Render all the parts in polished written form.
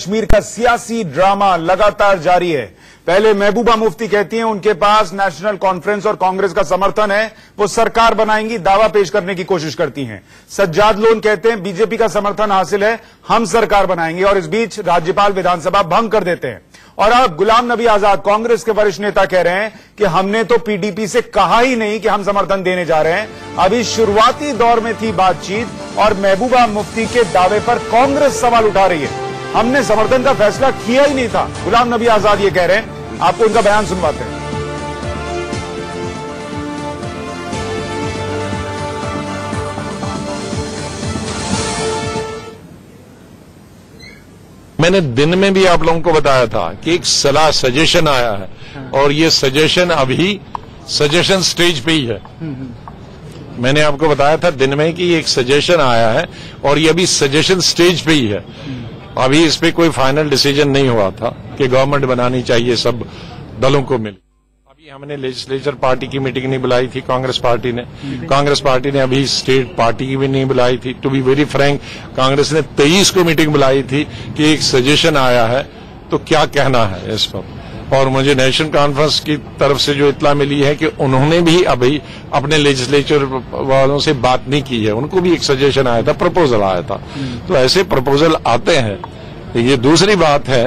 कश्मीर का सियासी ड्रामा लगातार जारी है। पहले महबूबा मुफ्ती कहती हैं उनके पास नेशनल कॉन्फ्रेंस और कांग्रेस का समर्थन है, वो सरकार बनाएंगी, दावा पेश करने की कोशिश करती हैं। सज्जाद लोन कहते हैं बीजेपी का समर्थन हासिल है, हम सरकार बनाएंगे, और इस बीच राज्यपाल विधानसभा भंग कर देते हैं। और अब गुलाम नबी आजाद कांग्रेस के वरिष्ठ नेता कह रहे हैं कि हमने तो पीडीपी से कहा ही नहीं कि हम समर्थन देने जा रहे हैं। अभी शुरुआती दौर में थी बातचीत और महबूबा मुफ्ती के दावे पर कांग्रेस सवाल उठा रही है। हमने समर्थन का फैसला किया ही नहीं था, गुलाम नबी आजाद ये कह रहे हैं। आपको उनका बयान सुनवाते हैं। मैंने दिन में भी आप लोगों को बताया था कि एक सलाह सजेशन आया है और ये सजेशन अभी सजेशन स्टेज पे ही है। मैंने आपको बताया था दिन में कि एक सजेशन आया है और ये अभी सजेशन स्टेज पे ही है। अभी इस पे कोई फाइनल डिसीजन नहीं हुआ था कि गवर्नमेंट बनानी चाहिए सब दलों को मिल। अभी हमने लेजिस्लेचर पार्टी की मीटिंग नहीं बुलाई थी कांग्रेस पार्टी ने अभी स्टेट पार्टी की भी नहीं बुलाई थी। To be very frank, Congress ने 23 को मीटिंग बुलाई थी कि एक सजेशन आया है तो क्या कहना है इस पर। और मुझे नेशनल कॉन्फ्रेंस की तरफ से जो इत्ला मिली है कि उन्होंने भी अभी अपने लेजिस्लेचर वालों से बात नहीं की है, उनको भी एक सजेशन आया था, प्रपोजल आया था। तो ऐसे प्रपोजल आते हैं। ये दूसरी बात है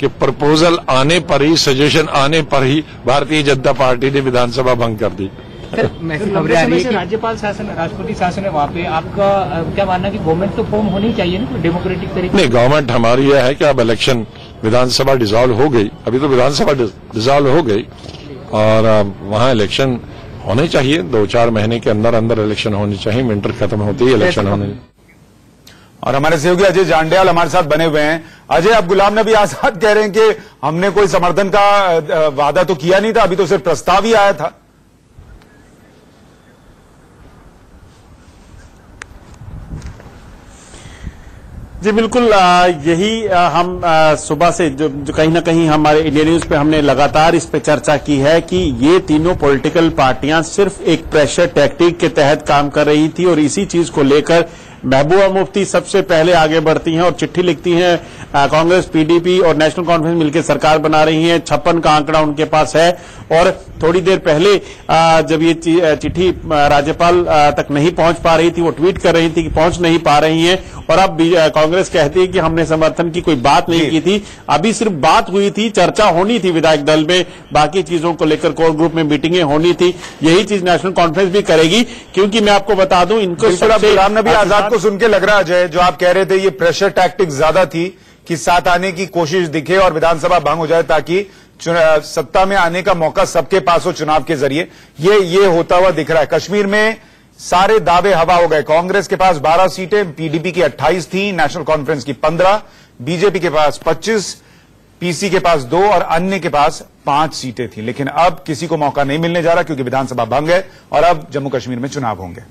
कि प्रपोजल आने पर ही, सजेशन आने पर ही भारतीय जनता पार्टी ने विधानसभा भंग कर दी। राज्यपाल शासन, राष्ट्रपति शासन है, वहाँ पे आपका क्या मानना है कि गवर्नमेंट तो फॉर्म होनी चाहिए ना डेमोक्रेटिक तरीके? नहीं, गवर्नमेंट हमारी यह है कि अब इलेक्शन, विधानसभा डिसॉल्व हो गई, अभी तो विधानसभा डिसॉल्व हो गई और वहाँ इलेक्शन होने चाहिए। 2-4 महीने के अंदर अंदर इलेक्शन होनी चाहिए। विंटर खत्म होती है, इलेक्शन होने। और हमारे सहयोगी अजय जांडेल हमारे साथ बने हुए हैं। अजय, अब गुलाम नबी आजाद कह रहे हैं कि हमने कोई समर्थन का वादा तो किया नहीं था, अभी तो सिर्फ प्रस्ताव ही आया था। जी बिल्कुल, यही हम सुबह से जो कहीं ना कहीं हमारे इंडिया न्यूज पे हमने लगातार इस पे चर्चा की है कि ये तीनों पॉलिटिकल पार्टियां सिर्फ एक प्रेशर टैक्टिक के तहत काम कर रही थी और इसी चीज को लेकर महबूबा मुफ्ती सबसे पहले आगे बढ़ती हैं और चिट्ठी लिखती हैं। कांग्रेस, पीडीपी और नेशनल कॉन्फ्रेंस मिलकर सरकार बना रही हैं। 56 का आंकड़ा उनके पास है। और थोड़ी देर पहले जब ये चिट्ठी राज्यपाल तक नहीं पहुंच पा रही थी, वो ट्वीट कर रही थी कि पहुंच नहीं पा रही हैं। और अब कांग्रेस कहती है कि हमने समर्थन की कोई बात नहीं की थी, अभी सिर्फ बात हुई थी, चर्चा होनी थी विधायक दल में, बाकी चीजों को लेकर कोर ग्रुप में मीटिंगें होनी थी। यही चीज नेशनल कॉन्फ्रेंस भी करेगी, क्योंकि मैं आपको बता दूं इनको गुलाम नबी आजाद को सुन के लग रहा है अजय, जो आप कह रहे थे ये प्रेशर टैक्टिक ज्यादा थी कि साथ आने की कोशिश दिखे और विधानसभा भंग हो जाए ताकि सत्ता में आने का मौका सबके पास हो चुनाव के जरिए। ये होता हुआ दिख रहा है। कश्मीर में सारे दावे हवा हो गए। कांग्रेस के पास 12 सीटें, पीडीपी की 28 थी, नेशनल कॉन्फ्रेंस की 15, बीजेपी के पास 25, पीसी के पास 2 और अन्य के पास 5 सीटें थी। लेकिन अब किसी को मौका नहीं मिलने जा रहा क्योंकि विधानसभा भंग है और अब जम्मू कश्मीर में चुनाव होंगे।